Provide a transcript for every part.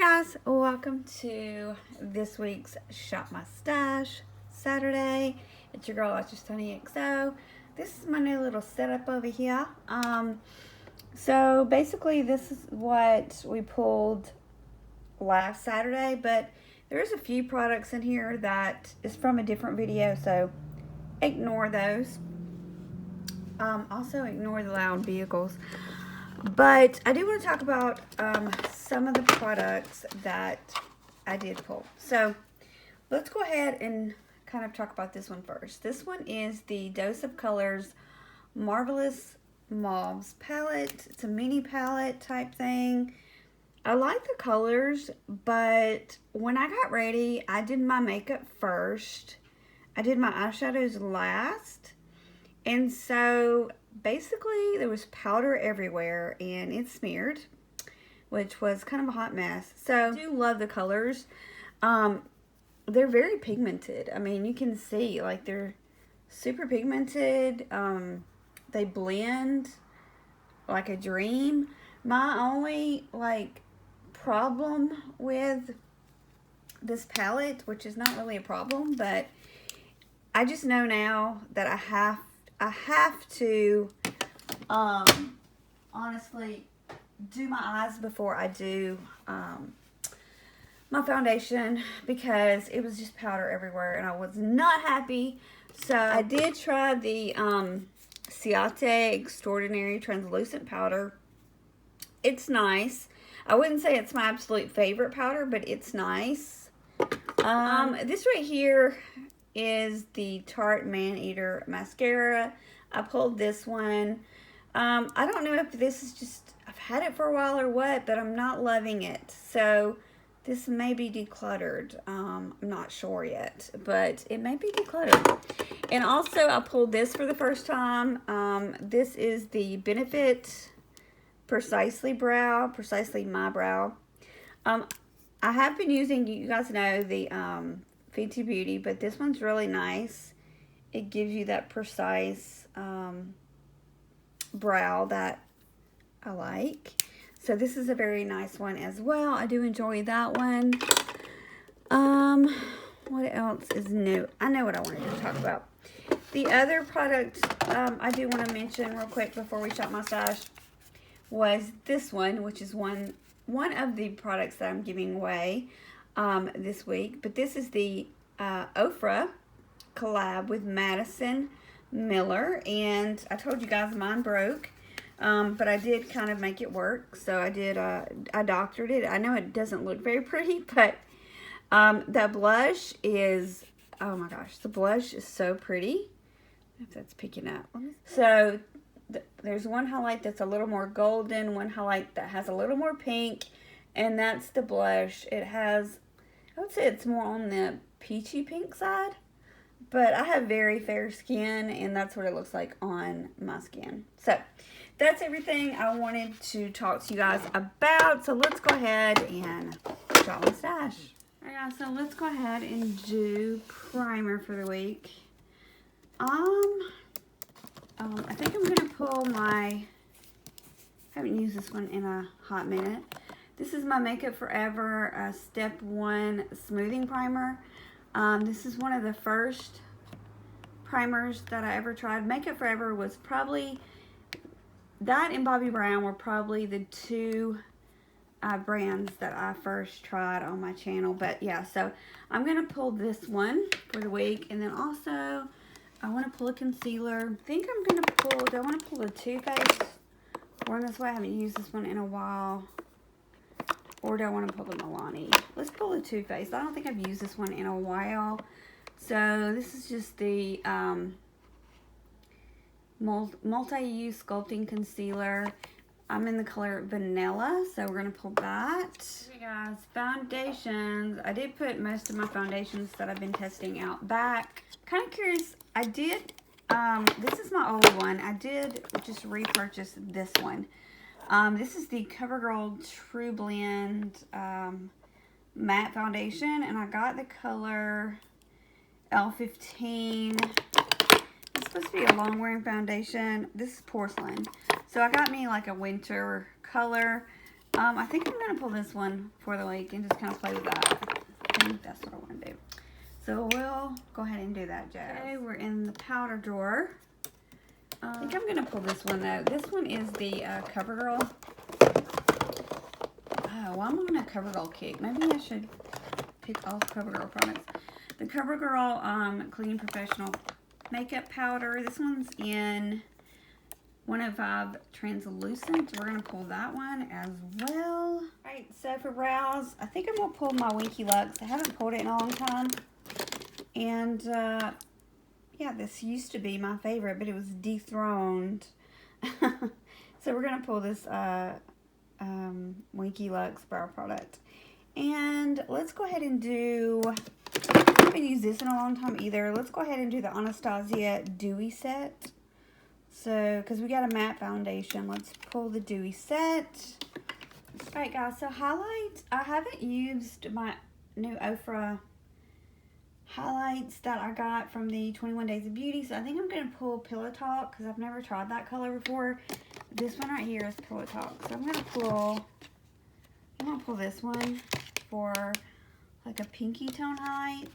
guys, welcome to this week's Shop My Stash Saturday. It's your girl Justoni XO. This is my new little setup over here. So basically this is what we pulled last Saturday, but there's a few products in here that is from a different video, so ignore those. Also ignore the loud vehicles. But I do want to talk about some of the products that I did pull. So let's go ahead and kind of talk about this one first. This one is the Dose of Colors Marvelous Mauves palette. It's a mini palette type thing. I like the colors, but when I got ready, I did my makeup first. I did my eyeshadows last. And so basically there was powder everywhere and it smeared, which was kind of a hot mess. So I do love the colors. They're very pigmented. I mean, you can see like they're super pigmented. They blend like a dream. My only like problem with this palette, which is not really a problem, but I just know now that I have to honestly do my eyes before I do my foundation, because it was just powder everywhere and I was not happy. So I did try the Ciate Extraordinary Translucent Powder. It's nice. I wouldn't say it's my absolute favorite powder, but it's nice. This right here is the Tarte Maneater Mascara. I pulled this one. I don't know if this is just, I've had it for a while or what, but I'm not loving it. So this may be decluttered. I'm not sure yet, but it may be decluttered. And also I pulled this for the first time. This is the Benefit Precisely My Brow. I have been using, you guys know, the Fenty Beauty, but this one's really nice. It gives you that precise brow that I like. So this is a very nice one as well. I do enjoy that one. What else is new? I know what I wanted to talk about. The other product I do want to mention real quick before we shop my stash was this one, which is one of the products that I'm giving away this week. But this is the Ofra collab with Madison Miller, and I told you guys mine broke, but I did kind of make it work. So I did I doctored it. I know it doesn't look very pretty, but that blush is, oh my gosh, the blush is so pretty. If that's picking up. So there's one highlight that's a little more golden, one highlight that has a little more pink, and that's the blush. It has, I would say it's more on the peachy pink side, but I have very fair skin, and that's what it looks like on my skin. So that's everything I wanted to talk to you guys about. So let's go ahead and shop my stash. All right, guys, so let's go ahead and do primer for the week. I think I'm going to pull I haven't used this one in a hot minute. This is my Makeup Forever Step 1 Smoothing Primer. This is one of the first primers that I ever tried. Makeup Forever was probably, that and Bobbi Brown were probably the two brands that I first tried on my channel. But yeah, so I'm going to pull this one for the week. And then also, I want to pull a concealer. I think I'm going to pull, do I want to pull a Too Faced one this way? I haven't used this one in a while. Or do I want to pull the Milani? Let's pull a Too Faced. I don't think I've used this one in a while. So this is just the multi-use sculpting concealer. I'm in the color Vanilla, so we're going to pull that. Okay guys, foundations. I did put most of my foundations that I've been testing out back. Kind of curious, I did, this is my old one. I did just repurchase this one. This is the CoverGirl True Blend matte foundation, and I got the color L15. It's supposed to be a long wearing foundation. This is porcelain, so I got me like a winter color. I think I'm going to pull this one for the week and just kind of play with that. I think that's what I want to do. So we'll go ahead and do that, Jazz. Okay, we're in the powder drawer. I think I'm going to pull this one, though. This one is the CoverGirl. Oh, well, I'm on a CoverGirl kick. Maybe I should pick all CoverGirl products. The CoverGirl Clean Professional Makeup Powder. This one's in 105 Translucent. We're going to pull that one as well. All right, so for brows, I think I'm going to pull my Winky Lux. I haven't pulled it in a long time. And, yeah, this used to be my favorite, but it was dethroned. So we're going to pull this Winky Lux brow product. And let's go ahead and do, I haven't used this in a long time either. Let's go ahead and do the Anastasia Dewy Set. So, because we got a matte foundation, let's pull the Dewy Set. Alright guys, so highlights, I haven't used my new Ofra highlights that I got from the 21 Days of Beauty. So I think I'm going to pull Pillow Talk because I've never tried that color before. This one right here is Pillow Talk. So I'm going to pull this one for like a pinky tone height.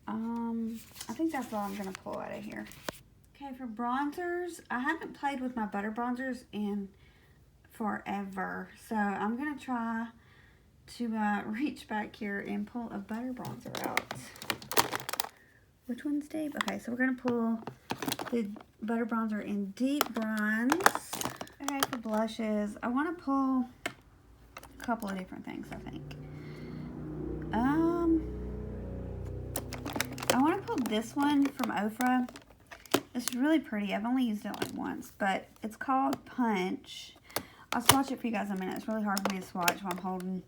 I think that's all I'm going to pull out of here. Okay, for bronzers, I haven't played with my butter bronzers in forever. So I'm going to try to reach back here and pull a butter bronzer out. Which one's Dave? Okay, so we're going to pull the butter bronzer in Deep Bronze. Okay, for blushes, I want to pull a couple of different things, I think. I want to pull this one from Ofra. It's really pretty. I've only used it like once, but it's called Punch. I'll swatch it for you guys in a minute. It's really hard for me to swatch while I'm holding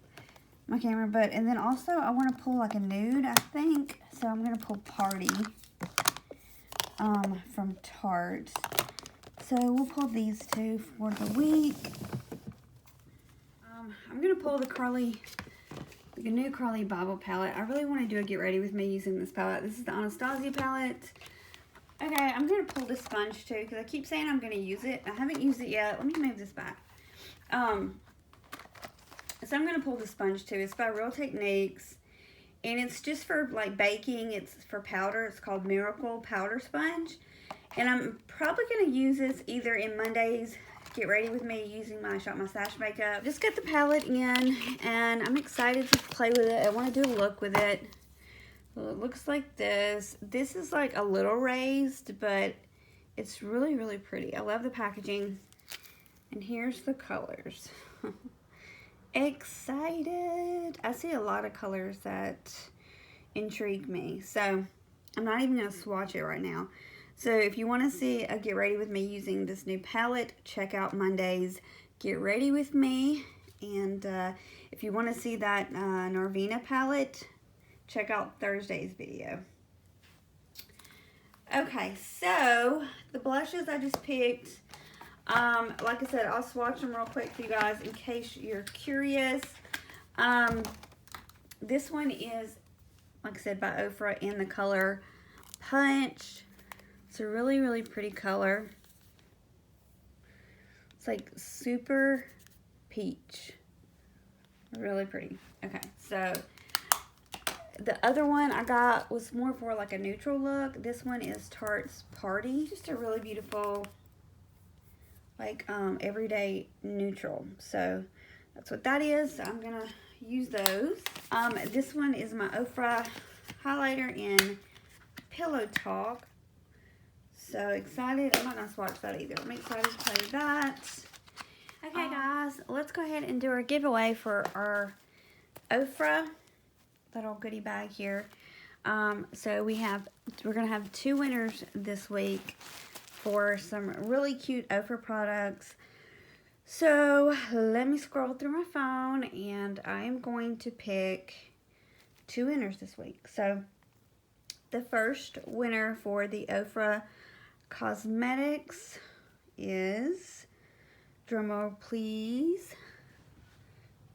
my camera. And then also I want to pull like a nude, I think. So I'm going to pull Party from Tarte. So we'll pull these two for the week. I'm going to pull the new Carly Bible palette. I really want to do a get ready with me using this palette. This is the Anastasia palette. Okay, I'm going to pull this sponge too because I keep saying I'm going to use it. I haven't used it yet. Let me move this back. So I'm going to pull the sponge too. It's by Real Techniques. And it's just for like baking. It's for powder. It's called Miracle Powder Sponge. And I'm probably going to use this either in Monday's Get Ready With Me using my Shop My Stash makeup. Just got the palette in and I'm excited to play with it. I want to do a look with it. Well, it looks like this. This is like a little raised, but it's really, really pretty. I love the packaging. And here's the colors. Excited. I see a lot of colors that intrigue me. So I'm not even going to swatch it right now. So if you want to see a Get Ready With Me using this new palette, check out Monday's Get Ready With Me. And if you want to see that Norvina palette, check out Thursday's video. Okay, so the blushes I just picked, like I said, I'll swatch them real quick for you guys in case you're curious. This one is, like I said, by Ofra in the color Punch. It's a really, really pretty color. It's like super peach. Really pretty. Okay, so the other one I got was more for like a neutral look. This one is Tarte's Party. Just a really beautiful, like, everyday neutral. So that's what that is. So I'm going to use those. This one is my Ofra highlighter in Pillow Talk. So excited. I'm not going to swatch that either. I'm excited to play with that. Okay, guys. Let's go ahead and do our giveaway for our Ofra little goodie bag here. So we're going to have 2 winners this week for some really cute Ofra products. So let me scroll through my phone and I am going to pick 2 winners this week. So the first winner for the Ofra Cosmetics is, drumroll please,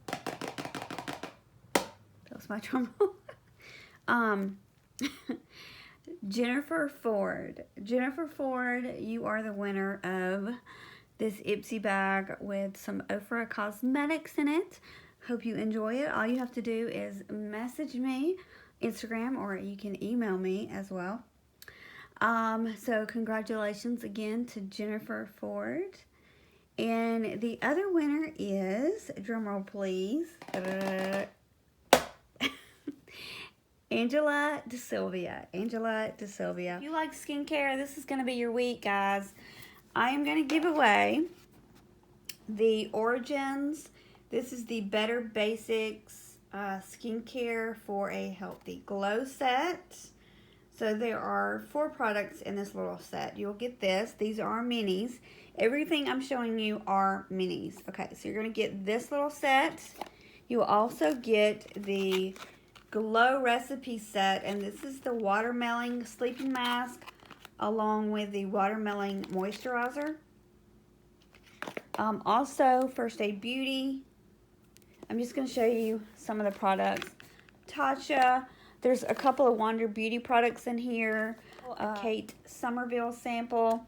that was my drumroll. Jennifer Ford. Jennifer Ford, you are the winner of this Ipsy bag with some Ofra Cosmetics in it. Hope you enjoy it. All you have to do is message me, Instagram, or you can email me as well. So congratulations again to Jennifer Ford. And the other winner is, drumroll please, Angela DeSilvia. Angela DeSilvia. If you like skincare, this is going to be your week, guys. I am going to give away the Origins. This is the Better Basics skincare for a healthy glow set. So there are 4 products in this little set. You'll get this. These are minis. Everything I'm showing you are minis. Okay, so you're going to get this little set. You will also get the Glow Recipe set, and this is the Watermelon Sleeping Mask along with the Watermelon Moisturizer. Also, First Aid Beauty. I'm just going to show you some of the products. Tatcha. There's a couple of Wander Beauty products in here. A Kate Somerville sample.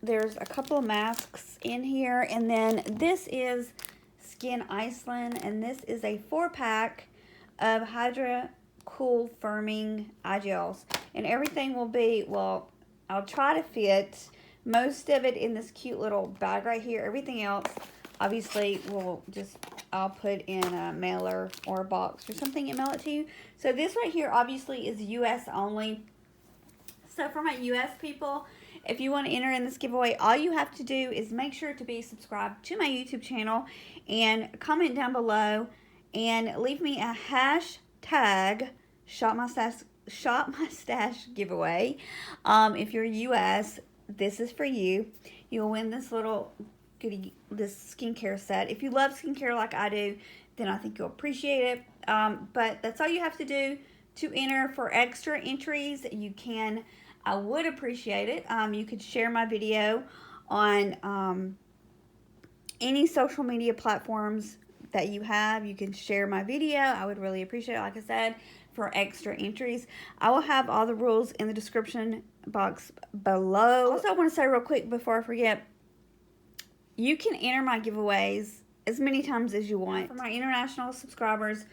There's a couple of masks in here. And then this is Skin Iceland. And this is a 4-pack of Hydra Cool Firming Eye Gels. And everything will be, well, I'll try to fit most of it in this cute little bag right here. Everything else, obviously, I'll put in a mailer or a box or something and mail it to you. So this right here, obviously, is U.S. only. So for my U.S. people, if you want to enter in this giveaway, all you have to do is make sure to be subscribed to my YouTube channel and comment down below and leave me a hashtag Shop My Stash giveaway. If you're U.S., this is for you. You'll win this little goodie, this skincare set. If you love skincare like I do, then I think you'll appreciate it. But that's all you have to do to enter. For extra entries, you can, I would appreciate it. You could share my video on any social media platforms that you have. You can share my video. I would really appreciate it, like I said, for extra entries. I will have all the rules in the description box below. Also, I want to say real quick before I forget, you can enter my giveaways as many times as you want. For my international subscribers,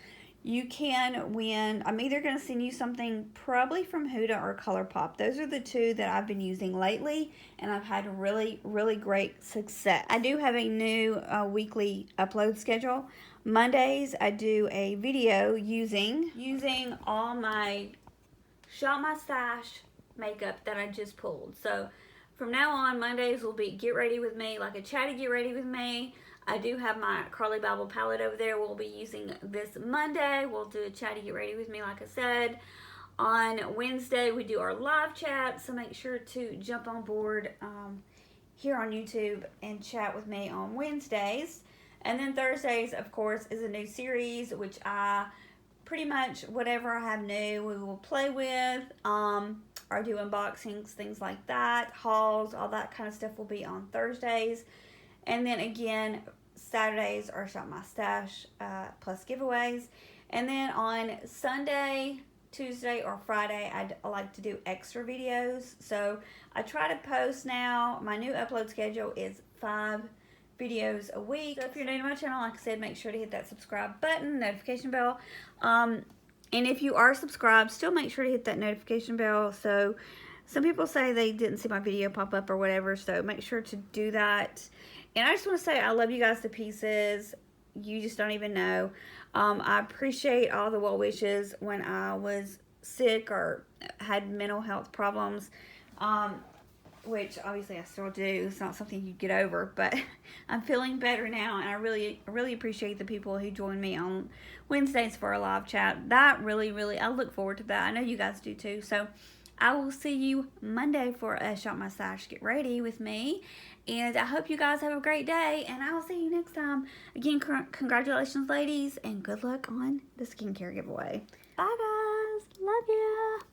you can win. I'm either going to send you something probably from Huda or ColourPop. Those are the 2 that I've been using lately, and I've had really, really great success. I do have a new weekly upload schedule. Mondays, I do a video using all my Shop My Stash makeup that I just pulled. So from now on, Mondays will be Get Ready With Me, like a chatty Get Ready With Me. I do have my Carly Babble palette over there. We'll be using this Monday. We'll do a chatty Get Ready With Me, like I said. On Wednesday, we do our live chat, so make sure to jump on board here on YouTube and chat with me on Wednesdays. And then Thursdays, of course, is a new series, which I pretty much, whatever I have new, we will play with, or do unboxings, things like that, hauls, all that kind of stuff will be on Thursdays. And then again, Saturdays are Shop My Stash plus giveaways. And then on Sunday, Tuesday, or Friday, I like to do extra videos. So I try to post now. My new upload schedule is 5 videos a week. So if you're new to my channel, like I said, make sure to hit that subscribe button, notification bell. And if you are subscribed, still make sure to hit that notification bell. So some people say they didn't see my video pop up or whatever, so make sure to do that. And I just want to say I love you guys to pieces. You just don't even know. I appreciate all the well wishes when I was sick or had mental health problems, which obviously I still do. It's not something you get over, but I'm feeling better now, and I really appreciate the people who join me on Wednesdays for a live chat. That really, I look forward to that. I know you guys do too. So I will see you Monday for a Shop My Stash Get Ready With Me. And I hope you guys have a great day, and I will see you next time. Again, congratulations, ladies, and good luck on the skincare giveaway. Bye, guys. Love ya.